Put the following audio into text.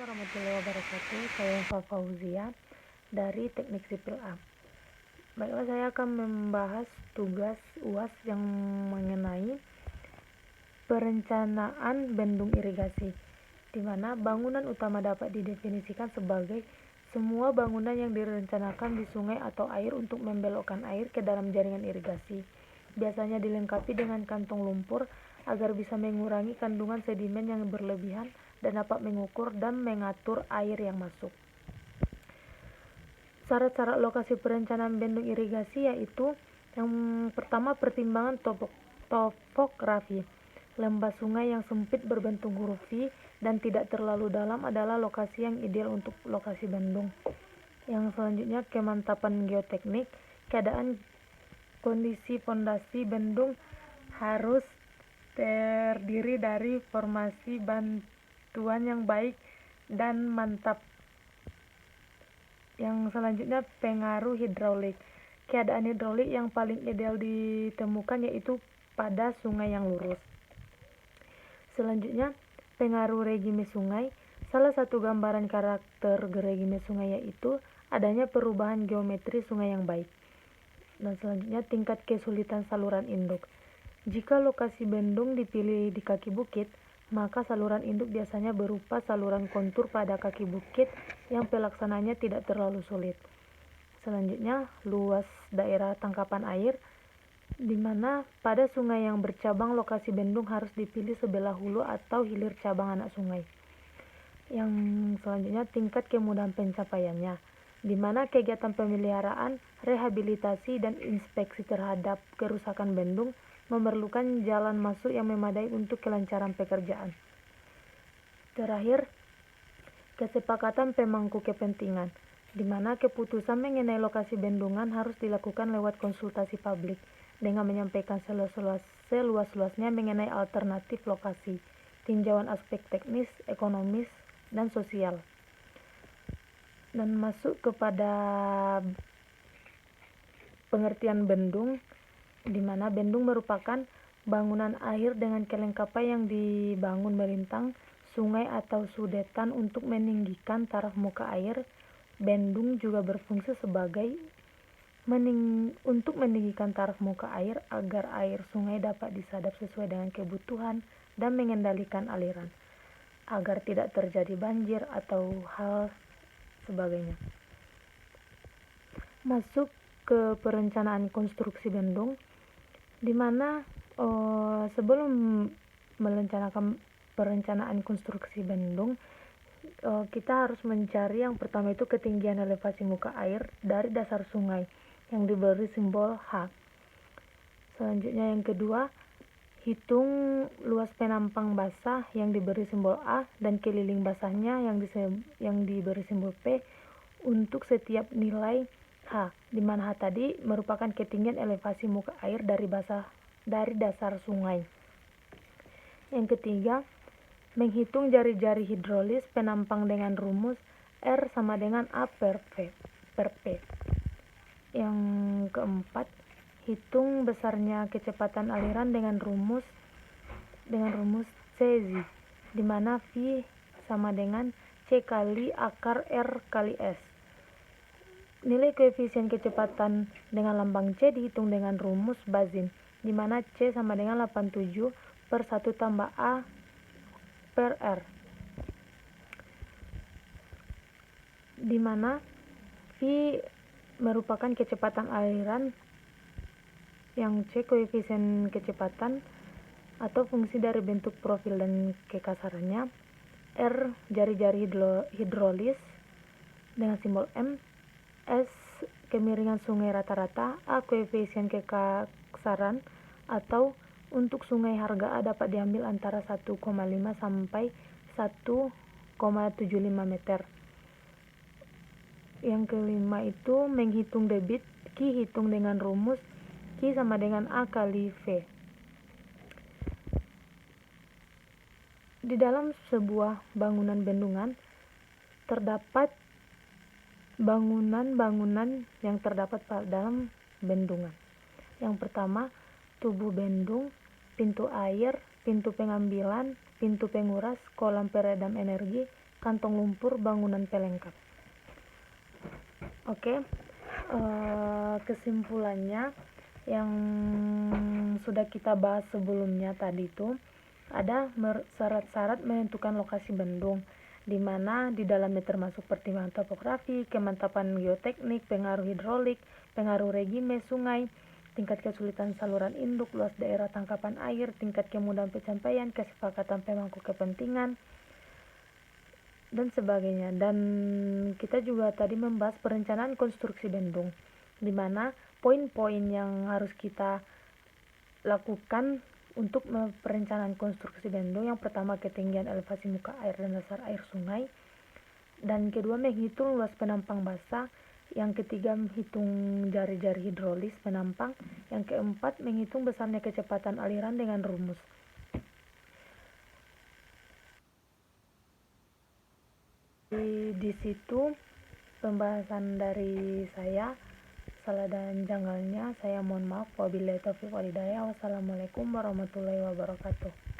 warahmatullahi wabarakatuh. Saya Eva Fauzia dari Teknik Sipil A. Baiklah, saya akan membahas tugas UAS yang mengenai perencanaan bendung irigasi, di mana bangunan utama dapat didefinisikan sebagai semua bangunan yang direncanakan di sungai atau air untuk membelokkan air ke dalam jaringan irigasi. Biasanya dilengkapi dengan kantong lumpur agar bisa mengurangi kandungan sedimen yang berlebihan dan dapat mengukur dan mengatur air yang masuk. Syarat-syarat lokasi perencanaan bendung irigasi yaitu yang pertama, pertimbangan topografi. Lembah sungai yang sempit berbentuk huruf V dan tidak terlalu dalam adalah lokasi yang ideal untuk lokasi bendung. Yang selanjutnya, kemantapan geoteknik. Keadaan kondisi fondasi bendung harus terdiri dari formasi bantuan yang baik dan mantap. Yang selanjutnya, pengaruh hidraulik. Keadaan hidraulik yang paling ideal ditemukan yaitu pada sungai yang lurus. Selanjutnya, pengaruh regime sungai. Salah satu gambaran karakter regime sungai yaitu adanya perubahan geometri sungai yang baik. Dan selanjutnya, tingkat kesulitan saluran induk. Jika lokasi bendung dipilih di kaki bukit, maka saluran induk biasanya berupa saluran kontur pada kaki bukit yang pelaksananya tidak terlalu sulit. Selanjutnya, luas daerah tangkapan air, di mana pada sungai yang bercabang lokasi bendung harus dipilih sebelah hulu atau hilir cabang anak sungai. Yang selanjutnya, tingkat kemudahan pencapaiannya, di mana kegiatan pemeliharaan, rehabilitasi, dan inspeksi terhadap kerusakan bendung memerlukan jalan masuk yang memadai untuk kelancaran pekerjaan. Terakhir, kesepakatan pemangku kepentingan, di mana keputusan mengenai lokasi bendungan harus dilakukan lewat konsultasi publik dengan menyampaikan seluas-luasnya mengenai alternatif lokasi, tinjauan aspek teknis, ekonomis, dan sosial. Dan masuk kepada pengertian bendung, di mana bendung merupakan bangunan air dengan kelengkapan yang dibangun melintang sungai atau sudetan untuk meninggikan taraf muka air. Bendung juga berfungsi sebagai untuk meninggikan taraf muka air agar air sungai dapat disadap sesuai dengan kebutuhan dan mengendalikan aliran, agar tidak terjadi banjir atau hal sebagainya. Masuk ke perencanaan konstruksi bendung, di mana sebelum merencanakan perencanaan konstruksi bendung, kita harus mencari yang pertama itu ketinggian elevasi muka air dari dasar sungai yang diberi simbol H. Selanjutnya yang kedua, hitung luas penampang basah yang diberi simbol A dan keliling basahnya yang diberi simbol P untuk setiap nilai H, di mana H tadi merupakan ketinggian elevasi muka air dari dasar sungai. Yang ketiga, menghitung jari-jari hidrolis penampang dengan rumus R sama dengan A per P. Yang keempat, hitung besarnya kecepatan aliran dengan rumus CZ, di mana V sama dengan C kali akar R kali S. Nilai koefisien kecepatan dengan lambang C dihitung dengan rumus Bazin, di mana C sama dengan 87 per 1 tambah A per R, di mana V merupakan kecepatan aliran, yang C koefisien kecepatan atau fungsi dari bentuk profil dan kekasarannya, R jari-jari hidrolis dengan simbol M, S kemiringan sungai rata-rata, A koefisien kekasaran atau untuk sungai harga A dapat diambil antara 1,5 sampai 1,75 meter. Yang kelima itu menghitung debit, Q hitung dengan rumus Q sama dengan A kali V. Di dalam sebuah bangunan bendungan terdapat bangunan-bangunan yang terdapat dalam bendungan. Yang pertama, tubuh bendung, pintu air, pintu pengambilan, pintu penguras, kolam peredam energi, kantong lumpur, bangunan pelengkap. Oke, kesimpulannya yang sudah kita bahas sebelumnya tadi itu ada syarat-syarat menentukan lokasi bendung, di mana di dalamnya termasuk pertimbangan topografi, kemantapan geoteknik, pengaruh hidrolik, pengaruh regime sungai, tingkat kesulitan saluran induk, luas daerah tangkapan air, tingkat kemudahan pencapaian, kesepakatan pemangku kepentingan, dan sebagainya. Dan kita juga tadi membahas perencanaan konstruksi bendung, di mana poin-poin yang harus kita lakukan untuk perencanaan konstruksi bendung. Yang pertama, ketinggian elevasi muka air dan dasar air sungai, dan kedua, menghitung luas penampang basah, yang ketiga, menghitung jari-jari hidrolis penampang, yang keempat, menghitung besarnya kecepatan aliran dengan rumus. Di situ pembahasan dari saya. Salah dan janggalnya saya mohon maaf. Wabillahi taufiq walhidayah. Wassalamualaikum warahmatullahi wabarakatuh.